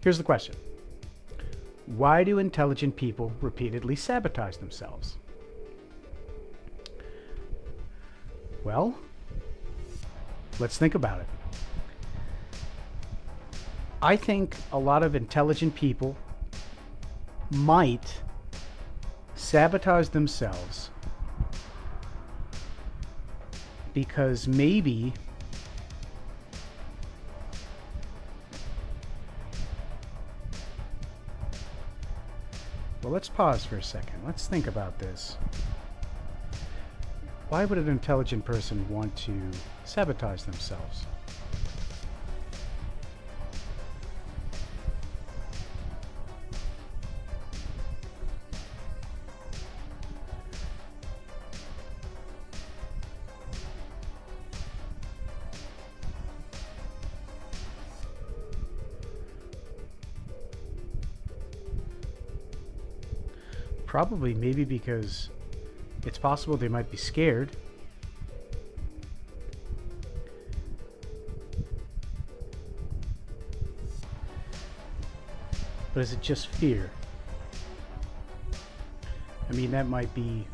Here's the question. Why do intelligent people repeatedly sabotage themselves? Well, let's think about it. I think a lot of intelligent people might sabotage themselves because maybe well, let's pause for a second. Let's think about this. Why would an intelligent person want to sabotage themselves? Probably maybe because it's possible they might be scared. But is it just fear? I mean, that might be...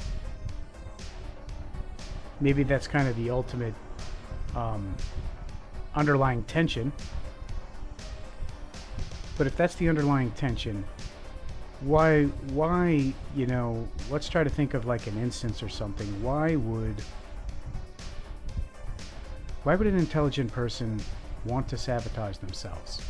Maybe that's kind of the ultimate underlying tension. But if that's the underlying tension, why, you know, let's try to think of like an instance or something. Why would an intelligent person want to sabotage themselves?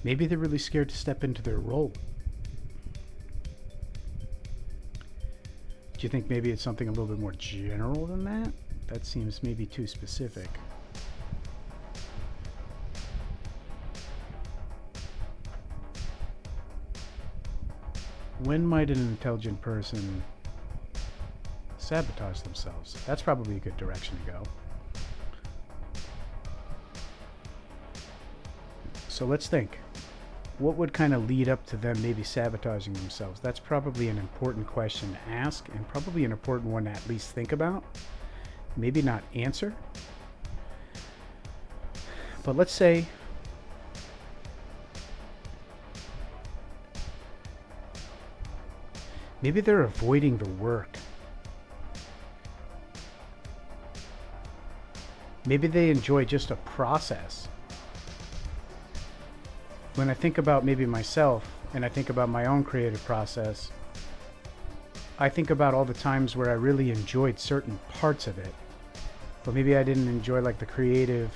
Maybe they're really scared to step into their role. Do you think maybe it's something a little bit more general than that? That seems maybe too specific. When might an intelligent person sabotage themselves? That's probably a good direction to go. So let's think. What would kind of lead up to them maybe sabotaging themselves? That's probably an important question to ask, and probably an important one to at least think about. Maybe not answer. But let's say maybe they're avoiding the work. Maybe they enjoy just a process. When I think about maybe myself and I think about my own creative process, I think about all the times where I really enjoyed certain parts of it, but maybe I didn't enjoy like the creative,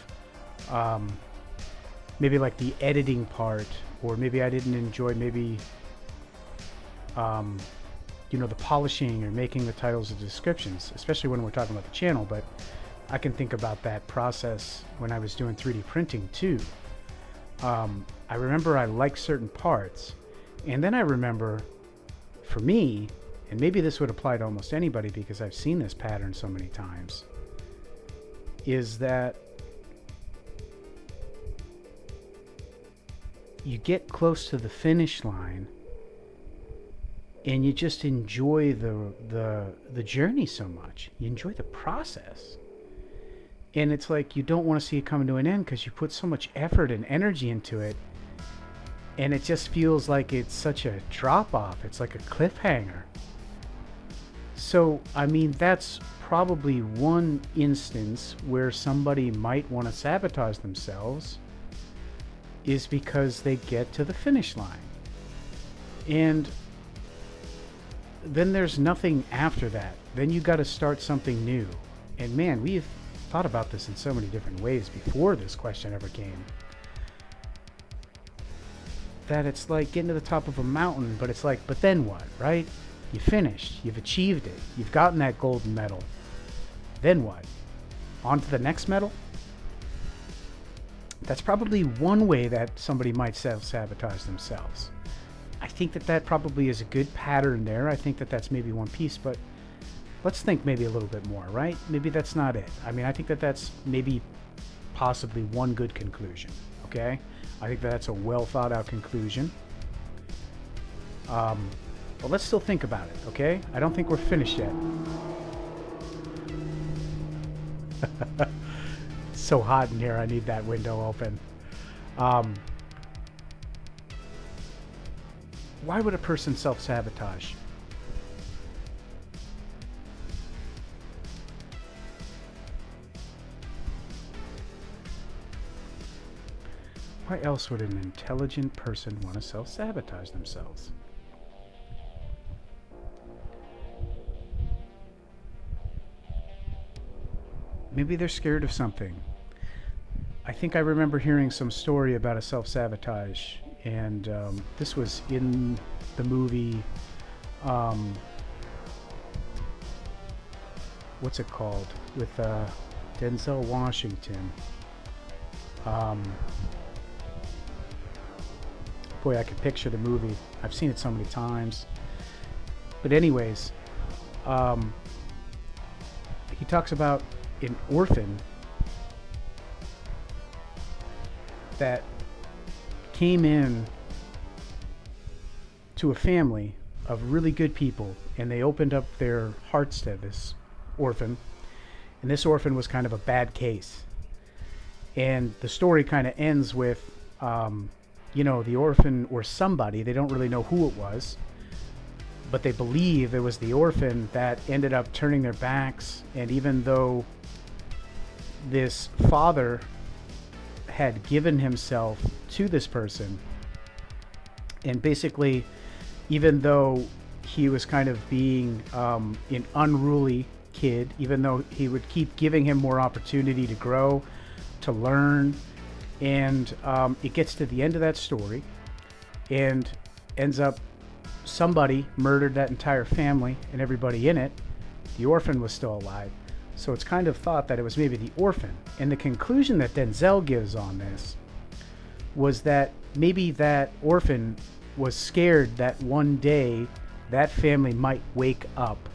maybe like the editing part, or maybe I didn't enjoy maybe, you know, the polishing or making the titles and descriptions, especially when we're talking about the channel. But I can think about that process when I was doing 3D printing too. I remember I liked certain parts, and then I remember, for me, and maybe this would apply to almost anybody because I've seen this pattern so many times, is that you get close to the finish line and you just enjoy the journey so much. You enjoy the process. And it's like you don't want to see it come to an end because you put so much effort and energy into it, and it just feels like it's such a drop-off. It's like a cliffhanger. So, I mean, that's probably one instance where somebody might want to sabotage themselves, is because they get to the finish line. And then there's nothing after that. Then you got to start something new. And man, we've thought about this in so many different ways before this question ever came, that it's like getting to the top of a mountain, but it's like, but then what, right? You finished, you've achieved it, you've gotten that golden medal. Then what? On to the next medal? That's probably one way that somebody might self-sabotage themselves. I think that that probably is a good pattern there. I think that that's maybe one piece, but let's think maybe a little bit more, right? Maybe that's not it. I mean, I think that that's maybe possibly one good conclusion, okay? I think that's a well thought out conclusion. But let's still think about it, okay? I don't think we're finished yet. It's so hot in here. I need that window open. Um, why would a person self-sabotage? Why else would an intelligent person want to self-sabotage themselves? Maybe they're scared of something. I think I remember hearing some story about a self-sabotage, and this was in the movie, um, what's it called, with Denzel Washington. Um, boy, I could picture the movie. I've seen it so many times. But anyways, um, he talks about an orphan that came in to a family of really good people, and they opened up their hearts to this orphan, and this orphan was kind of a bad case. And the story kind of ends with, the orphan or somebody, they don't really know who it was, but they believe it was the orphan that ended up turning their backs. And even though this father had given himself to this person, and basically, even though he was kind of being an unruly kid, even though he would keep giving him more opportunity to grow, to learn, and it gets to the end of that story, and ends up somebody murdered that entire family and everybody in it. The orphan was still alive. So it's kind of thought that it was maybe the orphan. And the conclusion that Denzel gives on this was that maybe that orphan was scared that one day that family might wake up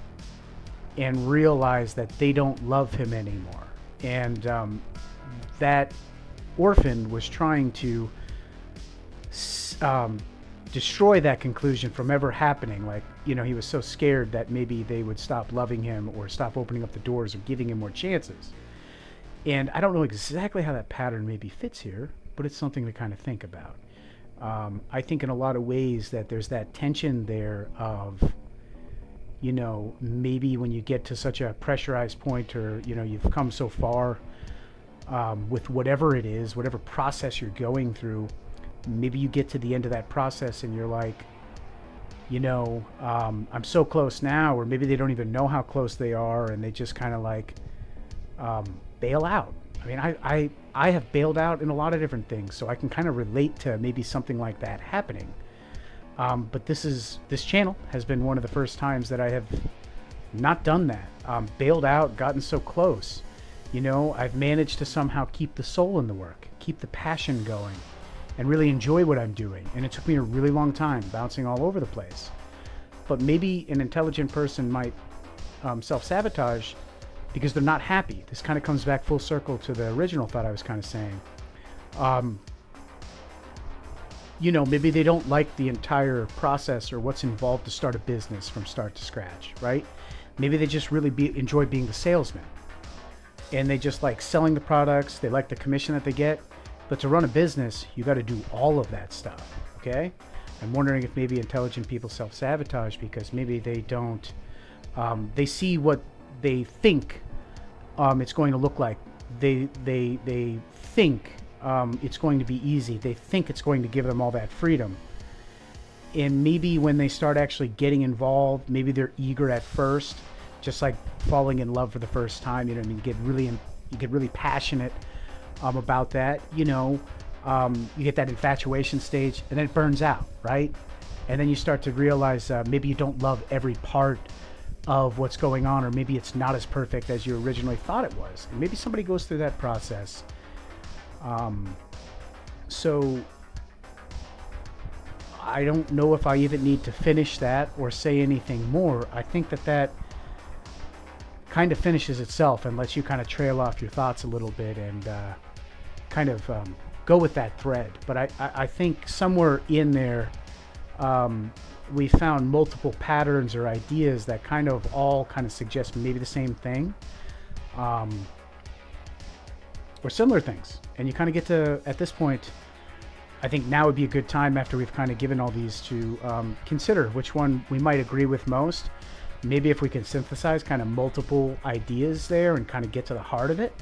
and realize that they don't love him anymore. And that orphan was trying to destroy that conclusion from ever happening. Like, he was so scared that maybe they would stop loving him or stop opening up the doors or giving him more chances. And I don't know exactly how that pattern maybe fits here, but it's something to kind of think about. I think in a lot of ways that there's that tension there of, maybe when you get to such a pressurized point, or, you've come so far with whatever it is, whatever process you're going through, maybe you get to the end of that process and you're like, I'm so close now, or maybe they don't even know how close they are, and they just kind of like bail out. I mean, I have bailed out in a lot of different things, so I can kind of relate to maybe something like that happening. But this channel has been one of the first times that I have not done that. Bailed out, gotten so close. I've managed to somehow keep the soul in the work, keep the passion going, and really enjoy what I'm doing. And it took me a really long time, bouncing all over the place. But maybe an intelligent person might self-sabotage because they're not happy. This kind of comes back full circle to the original thought I was kind of saying. Maybe they don't like the entire process or what's involved to start a business from start to scratch, right? Maybe they just really enjoy being the salesman. And they just like selling the products. They like the commission that they get. But to run a business, you got to do all of that stuff, okay? I'm wondering if maybe intelligent people self-sabotage because maybe they don't, they see what they think it's going to look like. They think it's going to be easy. They think it's going to give them all that freedom. And maybe when they start actually getting involved, maybe they're eager at first, just like falling in love for the first time. You get really passionate about that. You get that infatuation stage, and then it burns out, right? And then you start to realize maybe you don't love every part of what's going on, or maybe it's not as perfect as you originally thought it was. And maybe somebody goes through that process. So I don't know if I even need to finish that or say anything more. I think that kind of finishes itself and lets you kind of trail off your thoughts a little bit and kind of go with that thread. But I think somewhere in there we found multiple patterns or ideas that kind of all kind of suggest maybe the same thing. or similar things. And you kind of get to, at this point, I think now would be a good time after we've kind of given all these to consider which one we might agree with most. Maybe if we can synthesize kind of multiple ideas there and kind of get to the heart of it,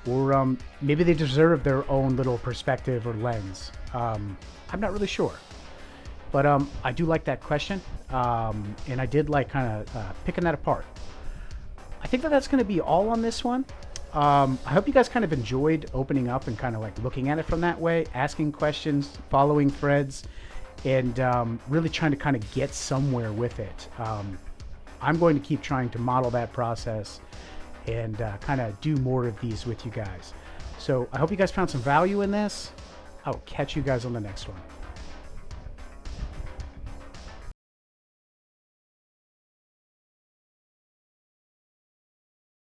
or maybe they deserve their own little perspective or lens. I'm not really sure, but I do like that question, and I did like kind of picking that apart. I think that that's going to be all on this one. I hope you guys kind of enjoyed opening up and kind of like looking at it from that way, asking questions, following threads, and really trying to kind of get somewhere with it. I'm going to keep trying to model that process and kind of do more of these with you guys. So I hope you guys found some value in this. I'll catch you guys on the next one.